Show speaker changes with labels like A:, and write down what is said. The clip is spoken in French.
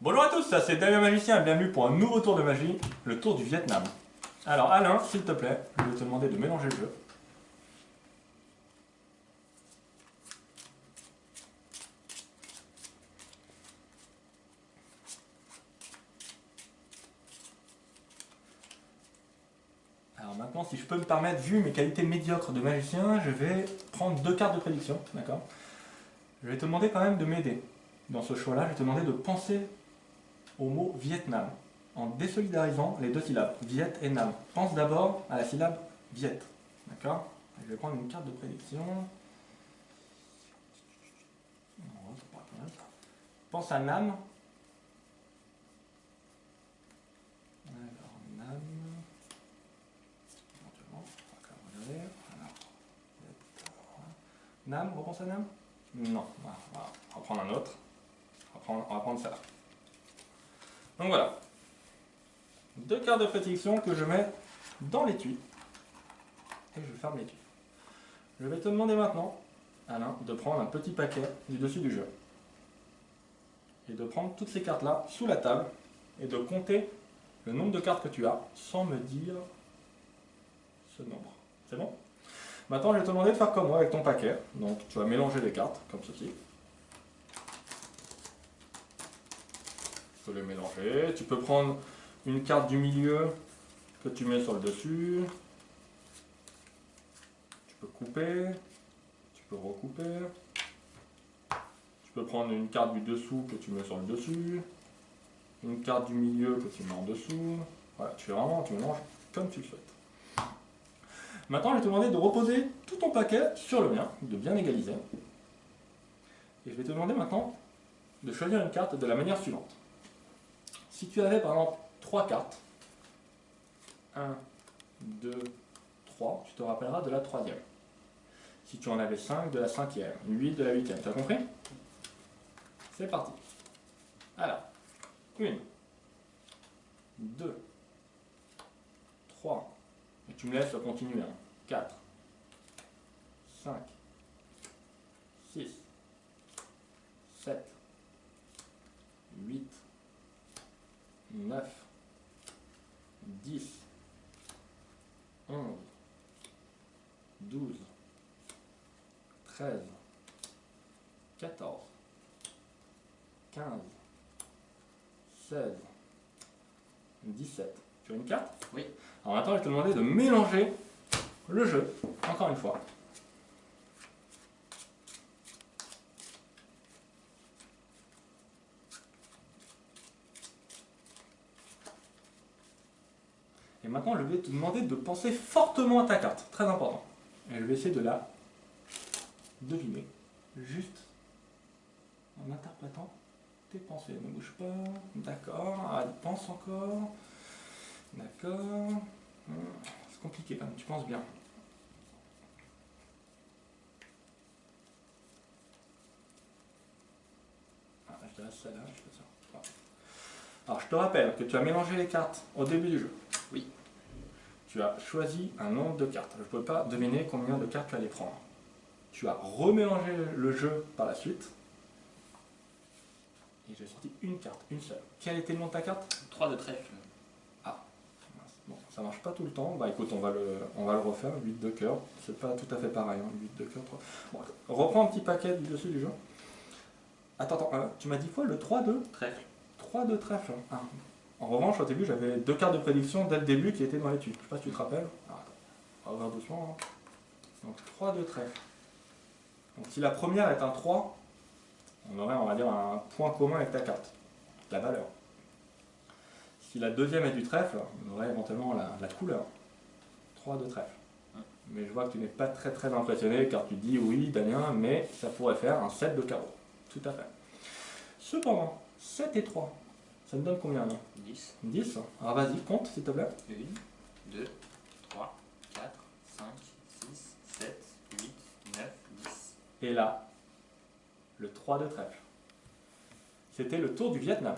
A: Bonjour à tous, ça c'est Damien Magicien et bienvenue pour un nouveau tour de magie, le tour du Vietnam. Alors Alain, s'il te plaît, je vais te demander de mélanger le jeu. Alors maintenant, si je peux me permettre, vu mes qualités médiocres de magicien, je vais prendre deux cartes de prédiction, d'accord? Je vais te demander quand même de m'aider. Dans ce choix-là, je vais te demander de penser au mot Vietnam, en désolidarisant les deux syllabes, Viet et Nam. Pense d'abord à la syllabe Viet, d'accord? Je vais prendre une carte de prédiction. Pense à Nam. Alors, Nam. Éventuellement, on va regarder. Alors, Nam, repense à Nam? Non, on va prendre un autre. On va prendre ça. Donc voilà. Deux cartes de prédiction que je mets dans l'étui. Et je ferme l'étui. Je vais te demander maintenant, Alain, de prendre un petit paquet du dessus du jeu. Et de prendre toutes ces cartes-là sous la table et de compter le nombre de cartes que tu as sans me dire ce nombre. C'est bon? Maintenant, je vais te demander de faire comme moi avec ton paquet. Donc, tu vas mélanger les cartes, comme ceci. Tu peux les mélanger. Tu peux prendre une carte du milieu que tu mets sur le dessus. Tu peux couper. Tu peux recouper. Tu peux prendre une carte du dessous que tu mets sur le dessus. Une carte du milieu que tu mets en dessous. Voilà, tu mélanges comme tu le souhaites. Maintenant, je vais te demander de reposer tout ton paquet sur le mien, de bien égaliser. Et je vais te demander maintenant de choisir une carte de la manière suivante. Si tu avais par exemple 3 cartes, 1, 2, 3, tu te rappelleras de la troisième. Si tu en avais 5, de la cinquième, 8 de la huitième. Tu as compris? C'est parti. Alors, 1, 2, 3, et tu me laisses continuer. 4, 5, 6, 7, 8, 9, 10, 11, 12, 13, 14, 15, 16, 17. Tu as une carte?
B: Oui.
A: Alors maintenant, je vais te demander de mélanger le jeu, encore une fois. Et maintenant, je vais te demander de penser fortement à ta carte, très important. Et je vais essayer de la deviner, juste en interprétant tes pensées. Ne bouge pas, d'accord, ah, pense encore, d'accord. C'est compliqué quand même, tu penses bien. Ah, je dirais celle-là, je fais ça. Voilà. Alors, je te rappelle que tu as mélangé les cartes au début du jeu.
B: Oui.
A: Tu as choisi un nombre de cartes. Je ne pouvais pas deviner combien de cartes tu allais prendre. Tu as remélangé le jeu par la suite. Et j'ai sorti une carte, une seule. Quel était le nom de ta carte?
B: 3 de trèfle.
A: Ah, bon, ça marche pas tout le temps. Bah écoute, on va le refaire. 8 de cœur. C'est pas tout à fait pareil. 8 de cœur, 3. Bon, reprends un petit paquet du dessus du jeu. Attends, tu m'as dit quoi? Le 3 de
B: Trèfle.
A: 3 de trèfle. Ah. En revanche, au début, j'avais 2 cartes de prédiction dès le début qui étaient dans l'étui. Je sais pas si tu te rappelles. Ah, on va voir doucement. Hein. Donc 3 de trèfle. Donc si la première est un 3, on aurait, on va dire, un point commun avec ta carte, la valeur. Si la deuxième est du trèfle, on aurait éventuellement la couleur. 3 de trèfle. Mais je vois que tu n'es pas très impressionné car tu dis oui, Damien, mais ça pourrait faire un 7 de carreau. Tout à fait. Cependant, 7 et 3, ça me donne combien là?
B: 10.
A: 10. Alors vas-y, compte s'il te plaît.
B: 1, 2, 3, 4, 5, 6, 7, 8, 9, 10.
A: Et là, le 3 de trèfle. C'était le tour du Vietnam.